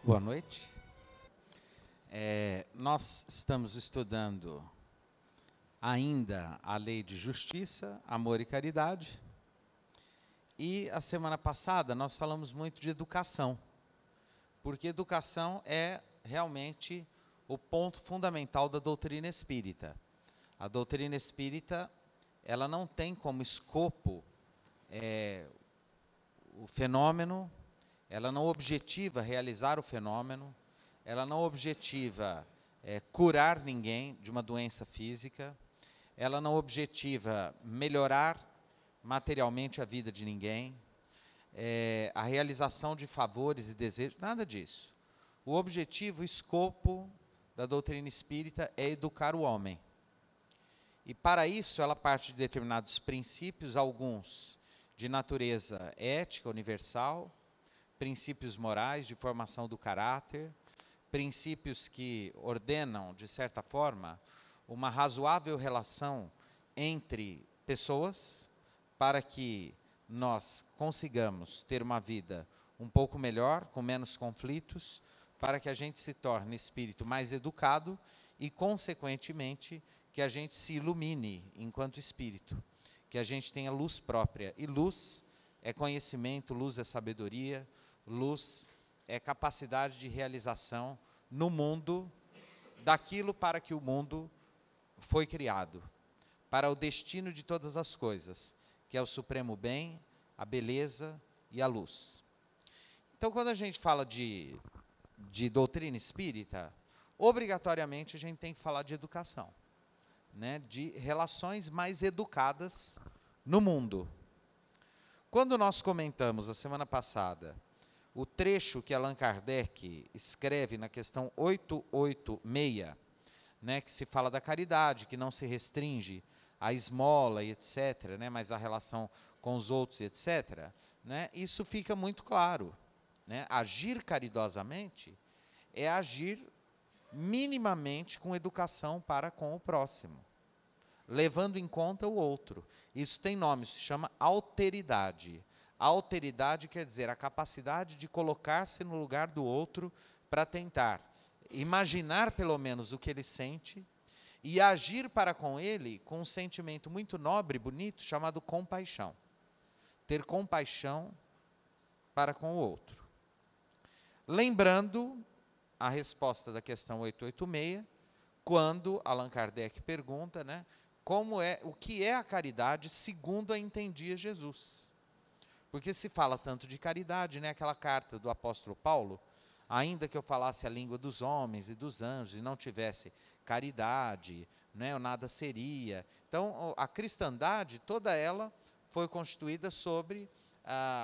Boa noite. Nós estamos estudando ainda a lei de justiça, amor e caridade. E a semana passada nós falamos muito de educação, porque educação é realmente o ponto fundamental da doutrina espírita. A doutrina espírita, ela não tem como escopo o fenômeno, ela não objetiva realizar o fenômeno, ela não objetiva curar ninguém de uma doença física, ela não objetiva melhorar materialmente a vida de ninguém, a realização de favores e desejos, nada disso. O objetivo, o escopo da doutrina espírita é educar o homem. E para isso ela parte de determinados princípios, alguns de natureza ética universal, princípios morais de formação do caráter, princípios que ordenam, de certa forma, uma razoável relação entre pessoas, para que nós consigamos ter uma vida um pouco melhor, com menos conflitos, para que a gente se torne espírito mais educado e, consequentemente, que a gente se ilumine enquanto espírito, que a gente tenha luz própria. E luz é conhecimento, luz é sabedoria, luz é capacidade de realização no mundo daquilo para que o mundo foi criado, para o destino de todas as coisas, que é o supremo bem, a beleza e a luz. Então, quando a gente fala de doutrina espírita, obrigatoriamente a gente tem que falar de educação, né, de relações mais educadas no mundo. Quando nós comentamos, a semana passada, o trecho que Allan Kardec escreve na questão 886, né, que se fala da caridade, que não se restringe à esmola e etc., né, mas à relação com os outros e etc., né, isso fica muito claro. Né? Agir caridosamente é agir minimamente com educação para com o próximo, levando em conta o outro. Isso tem nome, se chama alteridade. A alteridade quer dizer a capacidade de colocar-se no lugar do outro para tentar imaginar pelo menos o que ele sente e agir para com ele com um sentimento muito nobre e bonito chamado compaixão. Ter compaixão para com o outro. Lembrando a resposta da questão 886, quando Allan Kardec pergunta, né, o que é a caridade segundo a entendia Jesus. Porque se fala tanto de caridade, né, aquela carta do apóstolo Paulo, ainda que eu falasse a língua dos homens e dos anjos e não tivesse caridade, né, eu nada seria. Então, a cristandade, toda ela foi constituída sobre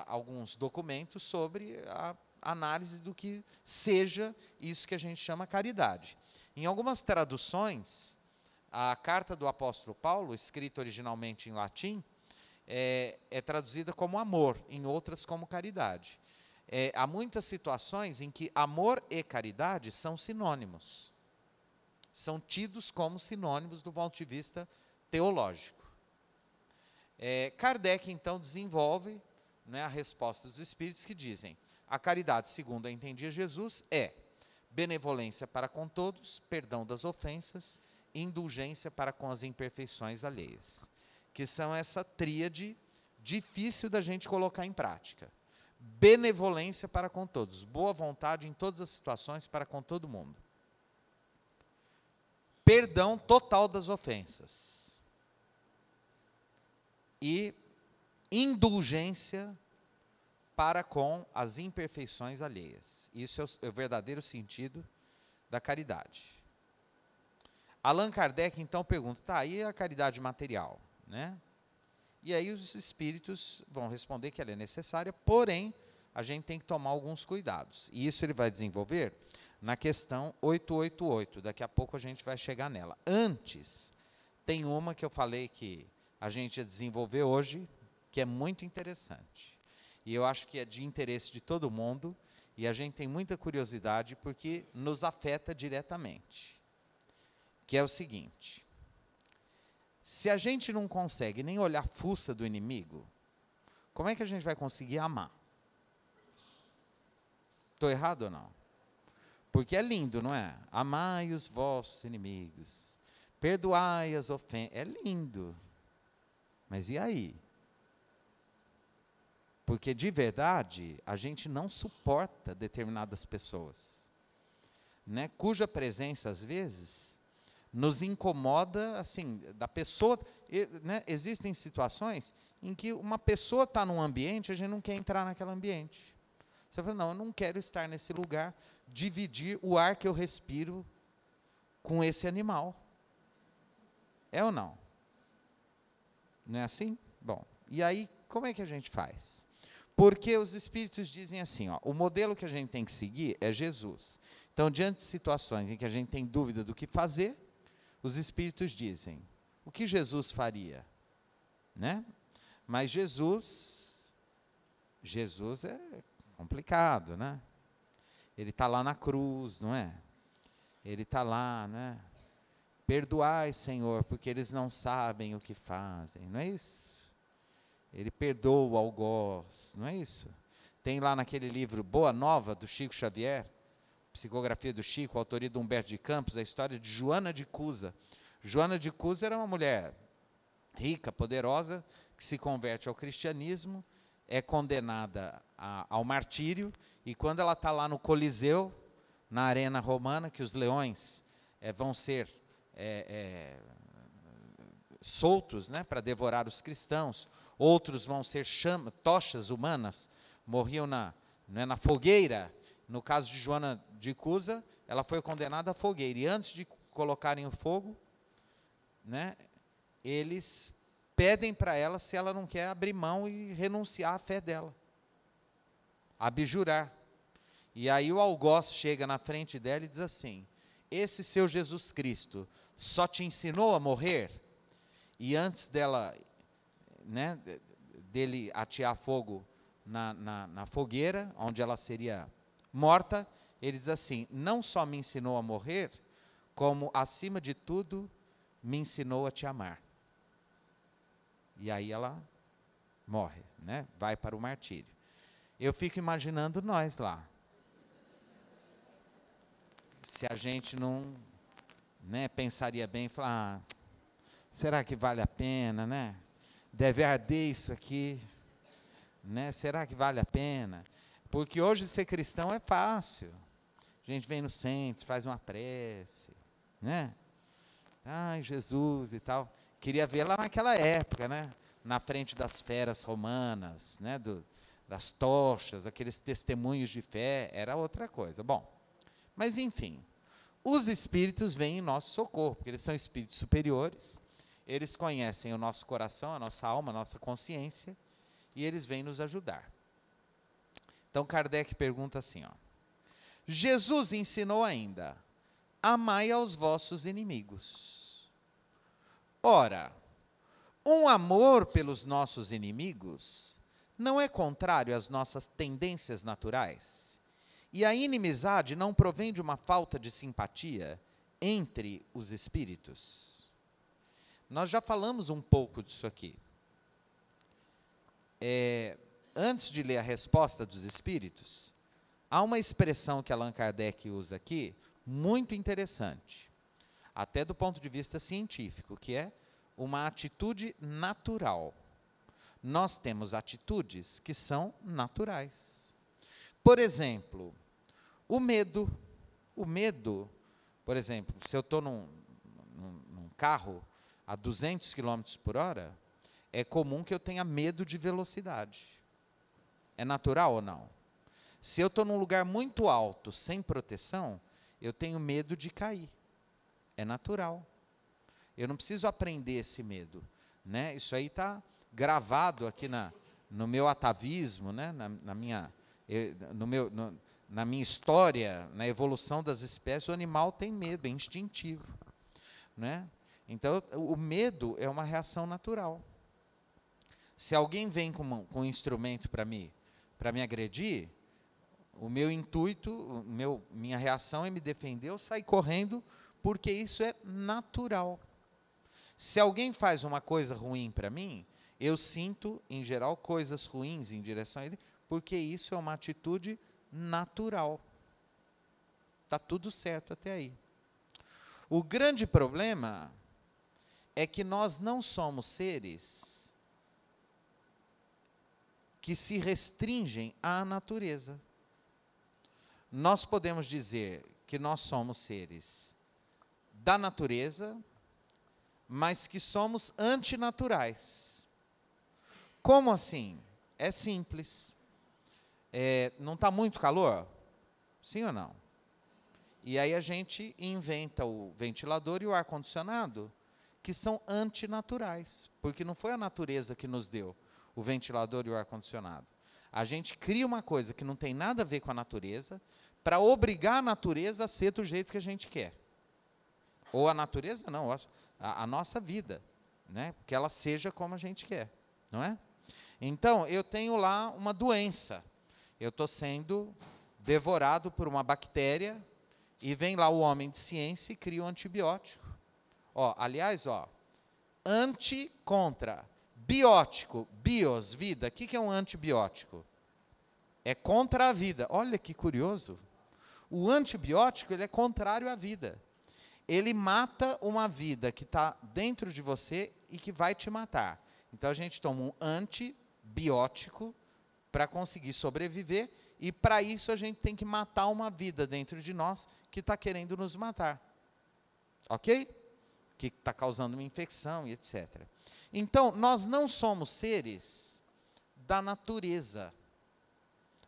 alguns documentos sobre a análise do que seja isso que a gente chama caridade. Em algumas traduções, a carta do apóstolo Paulo, escrita originalmente em latim, é traduzida como amor, em outras como caridade. Há muitas situações em que amor e caridade são sinônimos. São tidos como sinônimos do ponto de vista teológico. Kardec, então, desenvolve, né, a resposta dos Espíritos que dizem: a caridade, segundo a entendia Jesus, é benevolência para com todos, perdão das ofensas, indulgência para com as imperfeições alheias. Que são essa tríade difícil da gente colocar em prática. Benevolência para com todos, boa vontade em todas as situações para com todo mundo. Perdão total das ofensas. E indulgência para com as imperfeições alheias. Isso é o verdadeiro sentido da caridade. Allan Kardec, então, pergunta, tá, e a caridade material? Né? E aí os espíritos vão responder que ela é necessária, porém, a gente tem que tomar alguns cuidados. E isso ele vai desenvolver na questão 888. Daqui a pouco a gente vai chegar nela. Antes, tem uma que eu falei que a gente ia desenvolver hoje, que é muito interessante. E eu acho que é de interesse de todo mundo, e a gente tem muita curiosidade, porque nos afeta diretamente. Que é o seguinte: se a gente não consegue nem olhar a fuça do inimigo, como é que a gente vai conseguir amar? Estou errado ou não? Porque é lindo, não é? Amai os vossos inimigos, perdoai as ofensas. É lindo. Mas e aí? Porque de verdade, a gente não suporta determinadas pessoas, né? Cuja presença, às vezes, nos incomoda, assim, da pessoa, né? Existem situações em que uma pessoa está num ambiente, a gente não quer entrar naquele ambiente. Você fala, não, eu não quero estar nesse lugar, dividir o ar que eu respiro com esse animal. É ou não? Não é assim? Bom, e aí, como é que a gente faz? Porque os espíritos dizem assim, ó, o modelo que a gente tem que seguir é Jesus. Então, diante de situações em que a gente tem dúvida do que fazer, os espíritos dizem, o que Jesus faria? Né? Mas Jesus é complicado, né? Ele está lá na cruz, não é? Ele está lá, né? Perdoai, Senhor, porque eles não sabem o que fazem, não é isso? Ele perdoa o algoz, não é isso? Tem lá naquele livro Boa Nova, do Chico Xavier, psicografia do Chico, autoria de Humberto de Campos, a história de Joana de Cusa. Joana de Cusa era uma mulher rica, poderosa, que se converte ao cristianismo, é condenada ao martírio, e quando ela está lá no Coliseu, na arena romana, que os leões vão ser soltos, né, para devorar os cristãos, outros vão ser tochas humanas, morriam na fogueira. No caso de Joana de Cusa, ela foi condenada à fogueira, e antes de colocarem o fogo, né, eles pedem para ela se ela não quer abrir mão e renunciar à fé dela, abjurar. E aí o algoz chega na frente dela e diz assim, esse seu Jesus Cristo só te ensinou a morrer? E antes dela, né, dele atear fogo na fogueira, onde ela seria morta, ele diz assim, não só me ensinou a morrer, como, acima de tudo, me ensinou a te amar. E aí ela morre, né? Vai para o martírio. Eu fico imaginando nós lá. Se a gente não, né, pensaria bem e falar, será que vale a pena, né? Deve arder isso aqui, né? Será que vale a pena? Porque hoje ser cristão é fácil. A gente vem no centro, faz uma prece, né? Ai, Jesus e tal. Queria ver lá naquela época, né? Na frente das feras romanas, né? Das tochas, aqueles testemunhos de fé, era outra coisa. Bom, mas enfim, os espíritos vêm em nosso socorro, porque eles são espíritos superiores, eles conhecem o nosso coração, a nossa alma, a nossa consciência, e eles vêm nos ajudar. Então Kardec pergunta assim, ó, Jesus ensinou ainda, amai aos vossos inimigos. Ora, um amor pelos nossos inimigos não é contrário às nossas tendências naturais? E a inimizade não provém de uma falta de simpatia entre os espíritos? Nós já falamos um pouco disso aqui. Antes de ler a resposta dos espíritos, há uma expressão que Allan Kardec usa aqui, muito interessante, até do ponto de vista científico, que é uma atitude natural. Nós temos atitudes que são naturais. Por exemplo, o medo. O medo, por exemplo, se eu estou num carro a 200 km por hora, é comum que eu tenha medo de velocidade. É natural ou não? Se eu estou num lugar muito alto, sem proteção, eu tenho medo de cair. É natural. Eu não preciso aprender esse medo, né? Isso aí está gravado aqui no meu atavismo, né? Na minha história, na evolução das espécies, o animal tem medo, é instintivo, né? Então, o medo é uma reação natural. Se alguém vem com um instrumento para me agredir, o meu intuito, minha reação é me defender, eu sair correndo, porque isso é natural. Se alguém faz uma coisa ruim para mim, eu sinto, em geral, coisas ruins em direção a ele, porque isso é uma atitude natural. Está tudo certo até aí. O grande problema é que nós não somos seres que se restringem à natureza. Nós podemos dizer que nós somos seres da natureza, mas que somos antinaturais. Como assim? É simples. Não está muito calor? Sim ou não? E aí a gente inventa o ventilador e o ar-condicionado, que são antinaturais, porque não foi a natureza que nos deu o ventilador e o ar-condicionado. A gente cria uma coisa que não tem nada a ver com a natureza, para obrigar a natureza a ser do jeito que a gente quer. Ou a natureza não, a nossa vida, né? Que ela seja como a gente quer, não é? Então, eu tenho lá uma doença, eu estou sendo devorado por uma bactéria, e vem lá o homem de ciência e cria um antibiótico. Aliás, anti contra, biótico, bios, vida. O que é um antibiótico? É contra a vida. Olha que curioso. O antibiótico, ele é contrário à vida. Ele mata uma vida que está dentro de você e que vai te matar. Então, a gente toma um antibiótico para conseguir sobreviver, e para isso a gente tem que matar uma vida dentro de nós que está querendo nos matar. Ok? Que está causando uma infecção e etc. Então, nós não somos seres da natureza.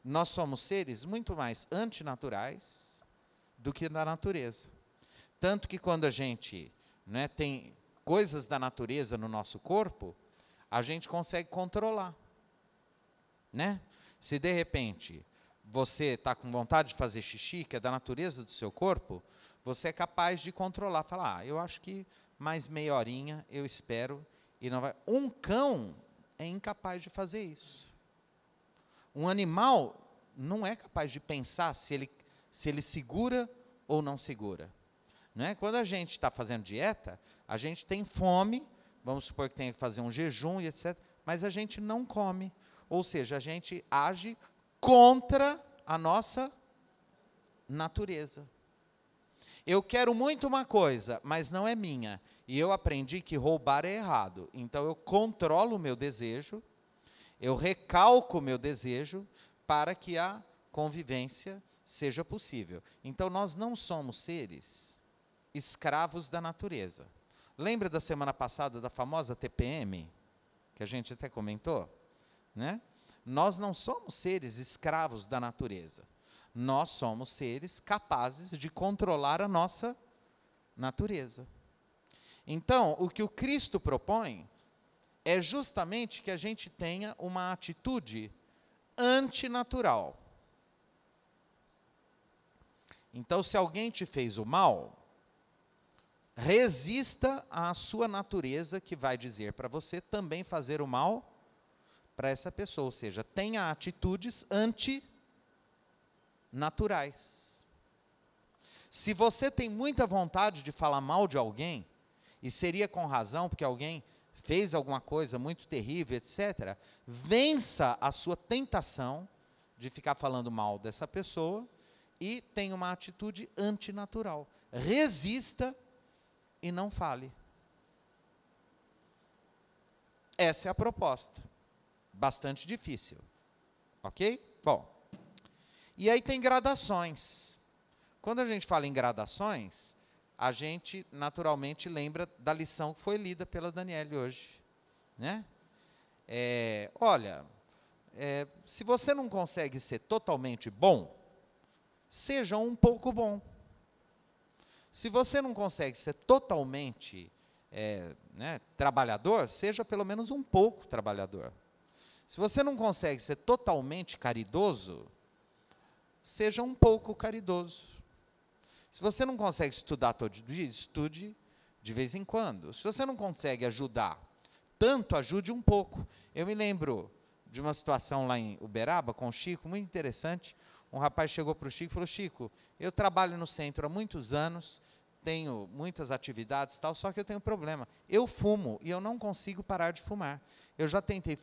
Nós somos seres muito mais antinaturais do que da natureza. Tanto que quando a gente tem coisas da natureza no nosso corpo, a gente consegue controlar. Se de repente você está com vontade de fazer xixi, que é da natureza do seu corpo, você é capaz de controlar, falar, eu acho que mais meia horinha eu espero e não vai. Um cão é incapaz de fazer isso. Um animal não é capaz de pensar se ele segura ou não segura. Quando a gente está fazendo dieta, a gente tem fome, vamos supor que tem que fazer um jejum e etc., mas a gente não come. Ou seja, a gente age contra a nossa natureza. Eu quero muito uma coisa, mas não é minha. E eu aprendi que roubar é errado. Então, eu controlo o meu desejo, eu recalco o meu desejo para que a convivência seja possível. Então, nós não somos seres escravos da natureza. Lembra da semana passada da famosa TPM? Que a gente até comentou? Nós não somos seres escravos da natureza. Nós somos seres capazes de controlar a nossa natureza. Então, o que o Cristo propõe é justamente que a gente tenha uma atitude antinatural. Então, se alguém te fez o mal, resista à sua natureza, que vai dizer para você também fazer o mal para essa pessoa. Ou seja, tenha atitudes antinaturais. Se você tem muita vontade de falar mal de alguém, e seria com razão, porque alguém fez alguma coisa muito terrível, etc., vença a sua tentação de ficar falando mal dessa pessoa e tenha uma atitude antinatural. Resista e não fale. Essa é a proposta. Bastante difícil. Ok? Bom. E aí tem gradações. Quando a gente fala em gradações, a gente naturalmente lembra da lição que foi lida pela Daniele hoje. Se você não consegue ser totalmente bom, seja um pouco bom. Se você não consegue ser totalmente trabalhador, seja pelo menos um pouco trabalhador. Se você não consegue ser totalmente caridoso, seja um pouco caridoso. Se você não consegue estudar todo dia, estude de vez em quando. Se você não consegue ajudar tanto, ajude um pouco. Eu me lembro de uma situação lá em Uberaba, com o Chico, muito interessante. Um rapaz chegou para o Chico e falou, Chico, eu trabalho no centro há muitos anos, tenho muitas atividades e tal, só que eu tenho um problema. Eu fumo e eu não consigo parar de fumar. Eu já tentei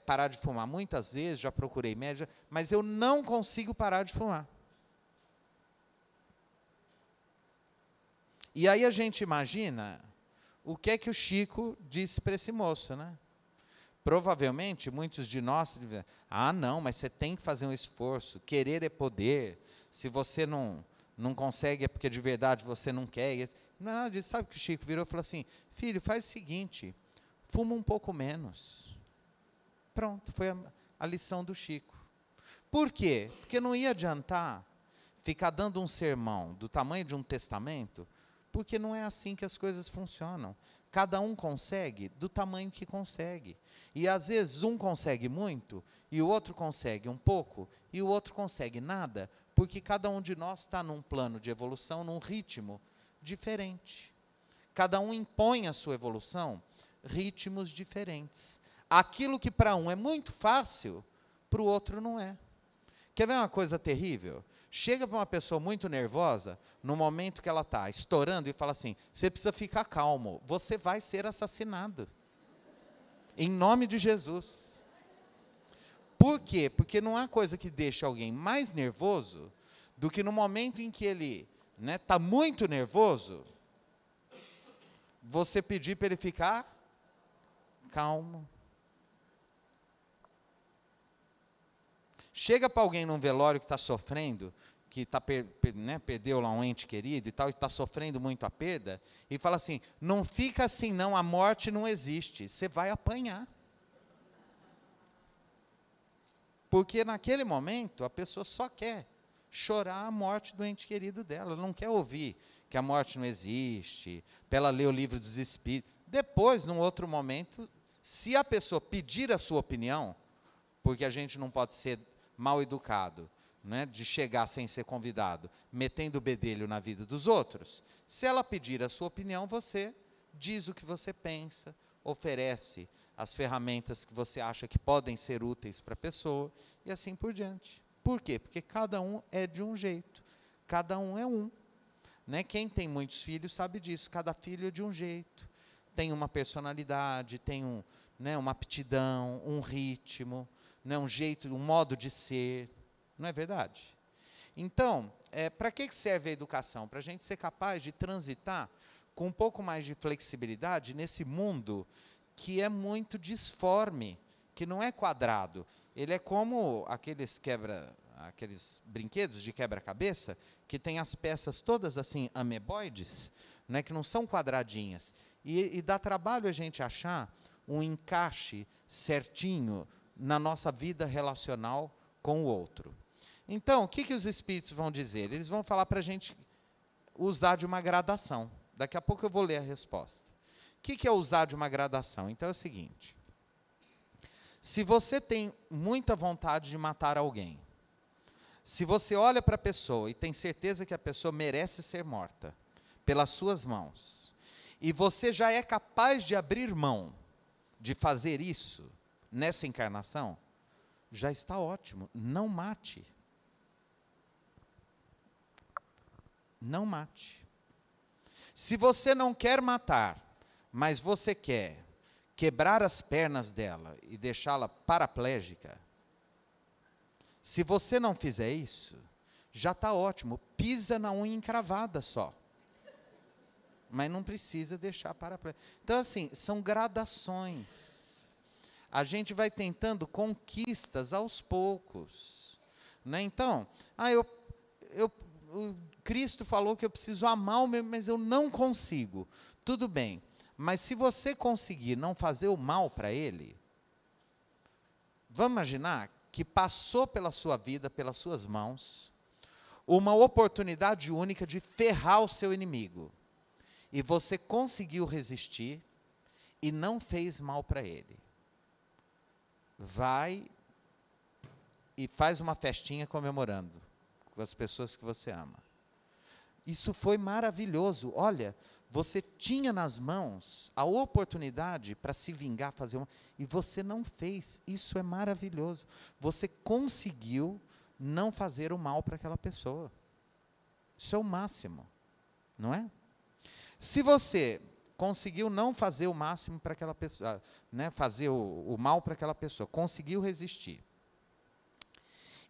parar de fumar muitas vezes, já procurei médico, mas eu não consigo parar de fumar. E aí a gente imagina o que é que o Chico disse para esse moço, né? Provavelmente, muitos de nós dizem, não, mas você tem que fazer um esforço, querer é poder, se você não consegue é porque de verdade você não quer. Não é nada disso. Sabe o que o Chico virou e falou assim, filho, faz o seguinte, fuma um pouco menos. Pronto, foi a lição do Chico. Por quê? Porque não ia adiantar ficar dando um sermão do tamanho de um testamento, porque não é assim que as coisas funcionam. Cada um consegue do tamanho que consegue. E às vezes um consegue muito, e o outro consegue um pouco, e o outro consegue nada, porque cada um de nós está num plano de evolução, num ritmo diferente. Cada um impõe a sua evolução, ritmos diferentes. Aquilo que para um é muito fácil, para o outro não é. Quer ver uma coisa terrível? Chega para uma pessoa muito nervosa, no momento que ela está estourando, e fala assim, você precisa ficar calmo, você vai ser assassinado. Em nome de Jesus. Por quê? Porque não há coisa que deixe alguém mais nervoso do que no momento em que ele está muito nervoso, você pedir para ele ficar calmo. Chega para alguém num velório que está sofrendo, que perdeu lá um ente querido e tal, e está sofrendo muito a perda, e fala assim, não fica assim não, a morte não existe, você vai apanhar. Porque naquele momento, a pessoa só quer chorar a morte do ente querido dela, ela não quer ouvir que a morte não existe, para ela ler o livro dos Espíritos. Depois, num outro momento, se a pessoa pedir a sua opinião, porque a gente não pode ser mal educado, de chegar sem ser convidado, metendo o bedelho na vida dos outros, se ela pedir a sua opinião, você diz o que você pensa, oferece as ferramentas que você acha que podem ser úteis para a pessoa, e assim por diante. Por quê? Porque cada um é de um jeito, cada um é um. Quem tem muitos filhos sabe disso, cada filho é de um jeito, tem uma personalidade, tem uma aptidão, um ritmo, um jeito, um modo de ser, não é verdade? Então, para que serve a educação? Para a gente ser capaz de transitar com um pouco mais de flexibilidade nesse mundo que é muito disforme, que não é quadrado. Ele é como aqueles brinquedos de quebra-cabeça, que tem as peças todas assim, ameboides, que não são quadradinhas. E dá trabalho a gente achar um encaixe certinho na nossa vida relacional com o outro. Então, o que os espíritos vão dizer? Eles vão falar para a gente usar de uma gradação. Daqui a pouco eu vou ler a resposta. O que é usar de uma gradação? Então é o seguinte, se você tem muita vontade de matar alguém, se você olha para a pessoa e tem certeza que a pessoa merece ser morta pelas suas mãos, e você já é capaz de abrir mão de fazer isso nessa encarnação, já está ótimo. Não mate. Não mate. Se você não quer matar, mas você quer quebrar as pernas dela e deixá-la paraplégica, se você não fizer isso, já está ótimo. Pisa na unha encravada só. Mas não precisa deixar paraplégica. Então, assim, são gradações. A gente vai tentando conquistas aos poucos. Então, o Cristo falou que eu preciso amar o meu, mas eu não consigo. Tudo bem, mas se você conseguir não fazer o mal para ele, vamos imaginar que passou pela sua vida, pelas suas mãos, uma oportunidade única de ferrar o seu inimigo. E você conseguiu resistir e não fez mal para ele. Vai e faz uma festinha comemorando com as pessoas que você ama. Isso foi maravilhoso. Olha, você tinha nas mãos a oportunidade para se vingar, e você não fez. Isso é maravilhoso. Você conseguiu não fazer o mal para aquela pessoa. Isso é o máximo, não é? Se você conseguiu não fazer o máximo para aquela pessoa, fazer o mal para aquela pessoa, conseguiu resistir,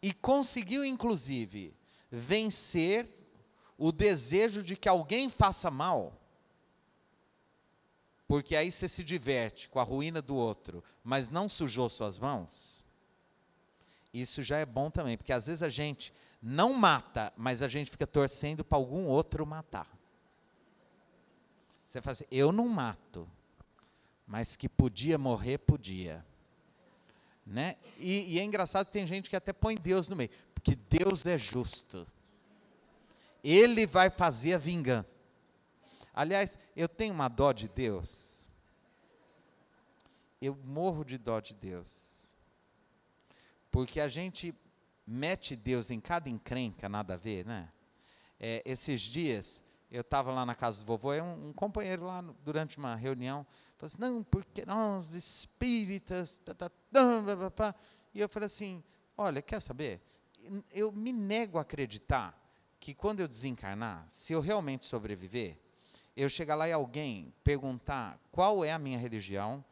e conseguiu, inclusive, vencer o desejo de que alguém faça mal, porque aí você se diverte com a ruína do outro, mas não sujou suas mãos, isso já é bom também, porque às vezes a gente não mata, mas a gente fica torcendo para algum outro matar. Você fala assim, eu não mato, mas que podia morrer, podia. Né? E é engraçado que tem gente que até põe Deus no meio, porque Deus é justo. Ele vai fazer a vingança. Aliás, eu tenho uma dó de Deus. Eu morro de dó de Deus. Porque a gente mete Deus em cada encrenca, nada a ver, né? Esses dias, eu estava lá na casa do vovô, e um companheiro lá, durante uma reunião, falou assim, não, porque nós espíritas, e eu falei assim, olha, quer saber? Eu me nego a acreditar que quando eu desencarnar, se eu realmente sobreviver, eu chegar lá e alguém perguntar qual é a minha religião,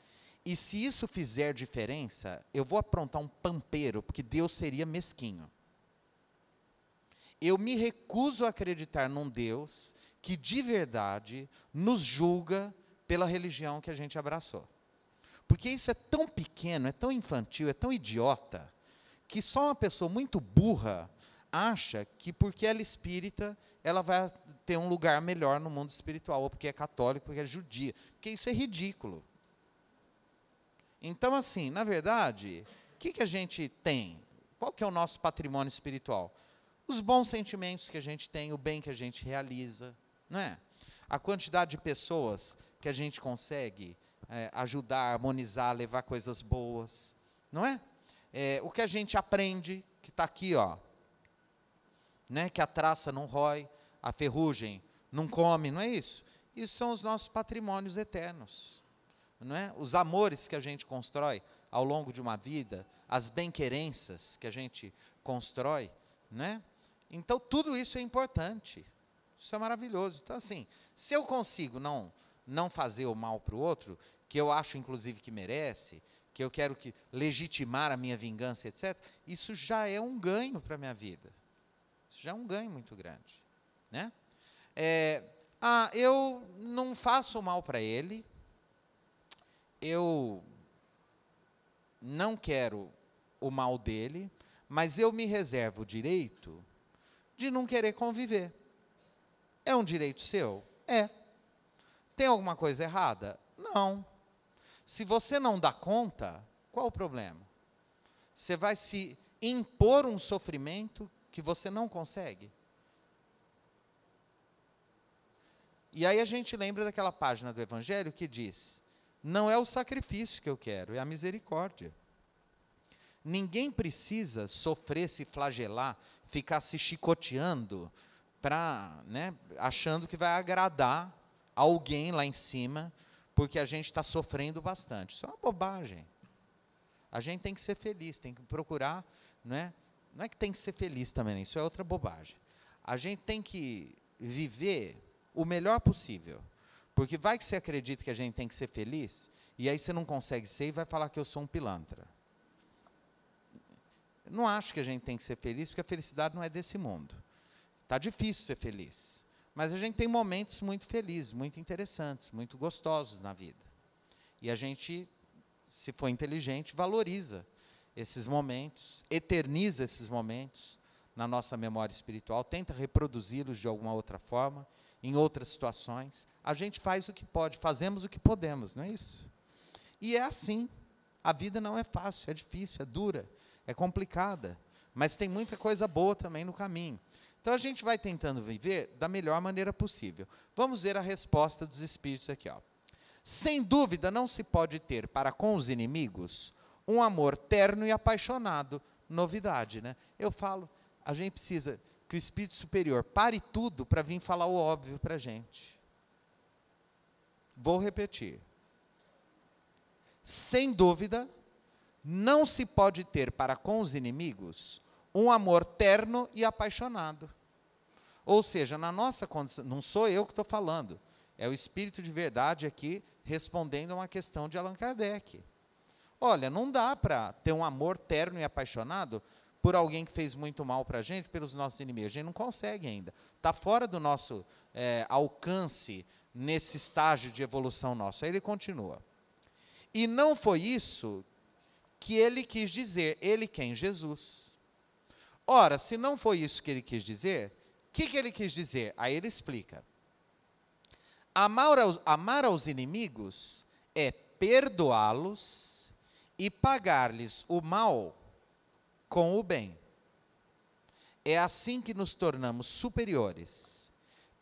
e se isso fizer diferença, eu vou aprontar um pampeiro, porque Deus seria mesquinho. Eu me recuso a acreditar num Deus que de verdade nos julga pela religião que a gente abraçou. Porque isso é tão pequeno, é tão infantil, é tão idiota, que só uma pessoa muito burra acha que porque ela é espírita, ela vai ter um lugar melhor no mundo espiritual, ou porque é católico, porque é judia. Porque isso é ridículo. Então, assim, na verdade, o que a gente tem? Qual que é o nosso patrimônio espiritual? Os bons sentimentos que a gente tem, o bem que a gente realiza, não é? A quantidade de pessoas que a gente consegue ajudar, harmonizar, levar coisas boas, não é? O que a gente aprende, que está aqui, ó, né? Que a traça não rói, a ferrugem não come, não é isso? Isso são os nossos patrimônios eternos, não é? Os amores que a gente constrói ao longo de uma vida, as bem-querenças que a gente constrói, né? Então, tudo isso é importante. Isso é maravilhoso. Então, assim, se eu consigo não fazer o mal para o outro, que eu acho, inclusive, que merece, que eu quero legitimar a minha vingança, etc., isso já é um ganho para a minha vida. Isso já é um ganho muito grande. Né? Eu não faço mal para ele, eu não quero o mal dele, mas eu me reservo o direito de não querer conviver. É um direito seu? É. Tem alguma coisa errada? Não. Se você não dá conta, qual o problema? Você vai se impor um sofrimento que você não consegue? E aí a gente lembra daquela página do Evangelho que diz, não é o sacrifício que eu quero, é a misericórdia. Ninguém precisa sofrer, se flagelar, ficar se chicoteando, achando que vai agradar alguém lá em cima, porque a gente está sofrendo bastante. Isso é uma bobagem. A gente tem que ser feliz, tem que procurar, não é que tem que ser feliz também, isso é outra bobagem. A gente tem que viver o melhor possível, porque vai que você acredita que a gente tem que ser feliz, e aí você não consegue ser e vai falar que eu sou um pilantra. Eu não acho que a gente tem que ser feliz, porque a felicidade não é desse mundo. Está difícil ser feliz. Mas a gente tem momentos muito felizes, muito interessantes, muito gostosos na vida. E a gente, se for inteligente, valoriza esses momentos, eterniza esses momentos na nossa memória espiritual, tenta reproduzi-los de alguma outra forma, em outras situações. A gente faz o que pode, fazemos o que podemos, não é isso? E é assim. A vida não é fácil, é difícil, é dura, é complicada, mas tem muita coisa boa também no caminho. Então, a gente vai tentando viver da melhor maneira possível. Vamos ver a resposta dos espíritos aqui. Ó. Sem dúvida, não se pode ter para com os inimigos um amor terno e apaixonado. Novidade, né? Eu falo, a gente precisa que o Espírito Superior pare tudo para vir falar o óbvio para a gente. Vou repetir. Sem dúvida, não se pode ter para com os inimigos um amor terno e apaixonado. Ou seja, na nossa condição, não sou eu que estou falando, é o Espírito de Verdade aqui respondendo a uma questão de Allan Kardec. Olha, não dá para ter um amor terno e apaixonado, por alguém que fez muito mal para a gente, pelos nossos inimigos. A gente não consegue ainda. Está fora do nosso alcance nesse estágio de evolução nosso. Aí ele continua. E não foi isso que ele quis dizer. Ele quem? Jesus. Ora, se não foi isso que ele quis dizer, o que ele quis dizer? Aí ele explica. Amar aos inimigos é perdoá-los e pagar-lhes o mal com o bem. É assim que nos tornamos superiores.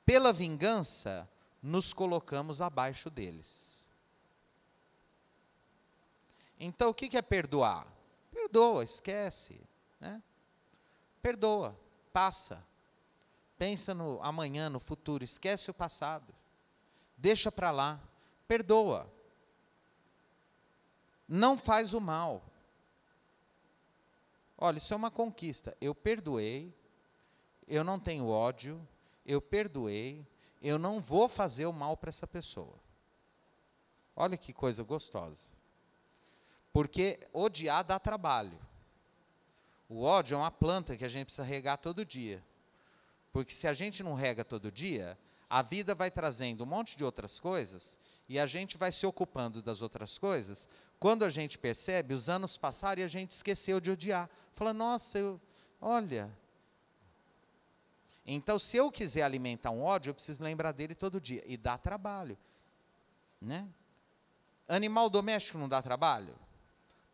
Pela vingança, nos colocamos abaixo deles. Então, o que é perdoar? Perdoa, esquece, né? Perdoa, passa. Pensa no amanhã, no futuro, esquece o passado. Deixa para lá, perdoa. Não faz o mal. Olha, isso é uma conquista. Eu perdoei, eu não tenho ódio, eu perdoei, eu não vou fazer o mal para essa pessoa. Olha que coisa gostosa. Porque odiar dá trabalho. O ódio é uma planta que a gente precisa regar todo dia. Porque se a gente não rega todo dia, a vida vai trazendo um monte de outras coisas e a gente vai se ocupando das outras coisas. Quando a gente percebe, os anos passaram e a gente esqueceu de odiar. Fala, nossa, olha. Então, se eu quiser alimentar um ódio, eu preciso lembrar dele todo dia. E dá trabalho, né? Animal doméstico não dá trabalho?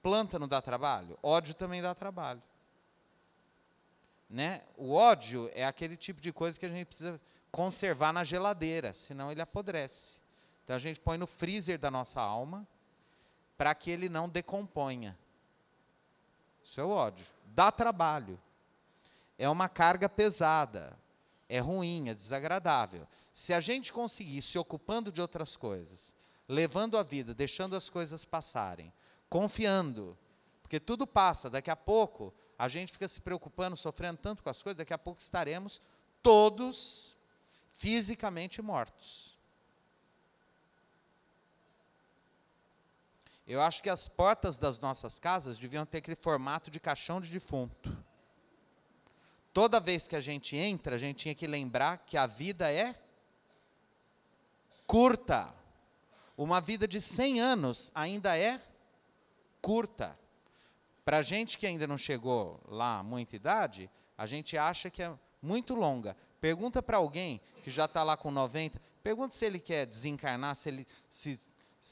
Planta não dá trabalho? Ódio também dá trabalho. Né? O ódio é aquele tipo de coisa que a gente precisa conservar na geladeira, senão ele apodrece. Então a gente põe no freezer da nossa alma para que ele não decomponha. Isso é o ódio. Dá trabalho. É uma carga pesada. É ruim, é desagradável. Se a gente conseguir se ocupando de outras coisas, levando a vida, deixando as coisas passarem, confiando, porque tudo passa, daqui a pouco a gente fica se preocupando, sofrendo tanto com as coisas, daqui a pouco estaremos todos fisicamente mortos. Eu acho que as portas das nossas casas deviam ter aquele formato de caixão de defunto. Toda vez que a gente entra, a gente tinha que lembrar que a vida é curta. Uma vida de 100 anos ainda é curta. Para a gente que ainda não chegou lá a muita idade, a gente acha que é muito longa. Pergunta para alguém que já está lá com 90, pergunta se ele quer desencarnar, se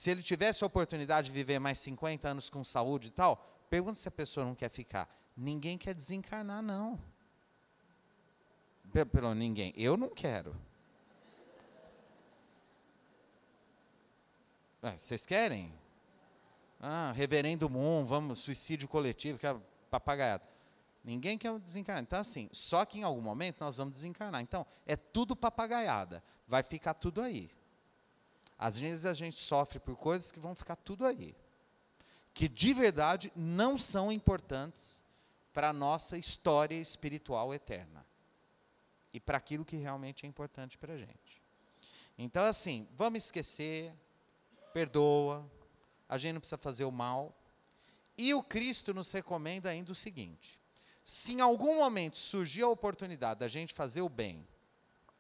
ele tivesse a oportunidade de viver mais 50 anos com saúde e tal, pergunta se a pessoa não quer ficar. Ninguém quer desencarnar, não. Pelo ninguém. Eu não quero. Vocês querem? Reverendo Moon, vamos, suicídio coletivo, que é papagaiada. Ninguém quer desencarnar. Então, assim, só que em algum momento nós vamos desencarnar. Então, é tudo papagaiada. Vai ficar tudo aí. Às vezes a gente sofre por coisas que vão ficar tudo aí. Que de verdade não são importantes para a nossa história espiritual eterna. E para aquilo que realmente é importante para a gente. Então, assim, vamos esquecer, perdoa, a gente não precisa fazer o mal. E o Cristo nos recomenda ainda o seguinte: se em algum momento surgir a oportunidade da gente fazer o bem,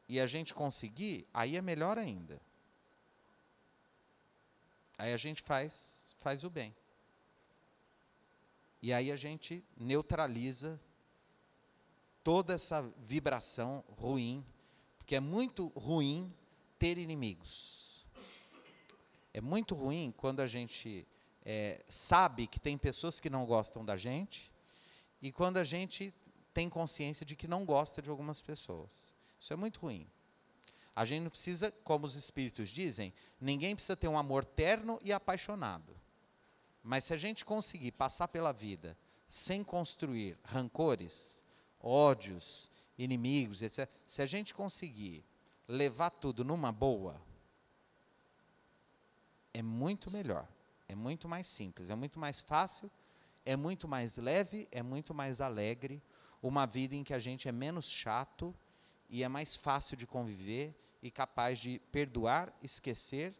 e a gente conseguir, aí é melhor ainda. Aí a gente faz o bem. E aí a gente neutraliza toda essa vibração ruim, porque é muito ruim ter inimigos. É muito ruim quando a gente sabe que tem pessoas que não gostam da gente, e quando a gente tem consciência de que não gosta de algumas pessoas. Isso é muito ruim. A gente não precisa, como os espíritos dizem, ninguém precisa ter um amor terno e apaixonado. Mas se a gente conseguir passar pela vida sem construir rancores, ódios, inimigos, etc., se a gente conseguir levar tudo numa boa, é muito melhor, é muito mais simples, é muito mais fácil, é muito mais leve, é muito mais alegre, uma vida em que a gente é menos chato e é mais fácil de conviver e capaz de perdoar, esquecer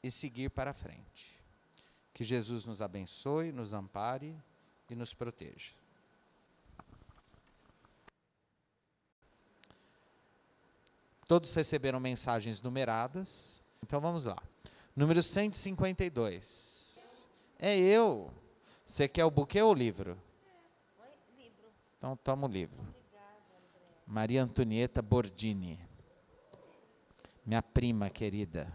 e seguir para frente. Que Jesus nos abençoe, nos ampare e nos proteja. Todos receberam mensagens numeradas. Então vamos lá. Número 152. É eu. Você quer o buquê ou o livro? Livro. Então toma o livro. Obrigada, André. Maria Antonieta Bordini. Minha prima querida.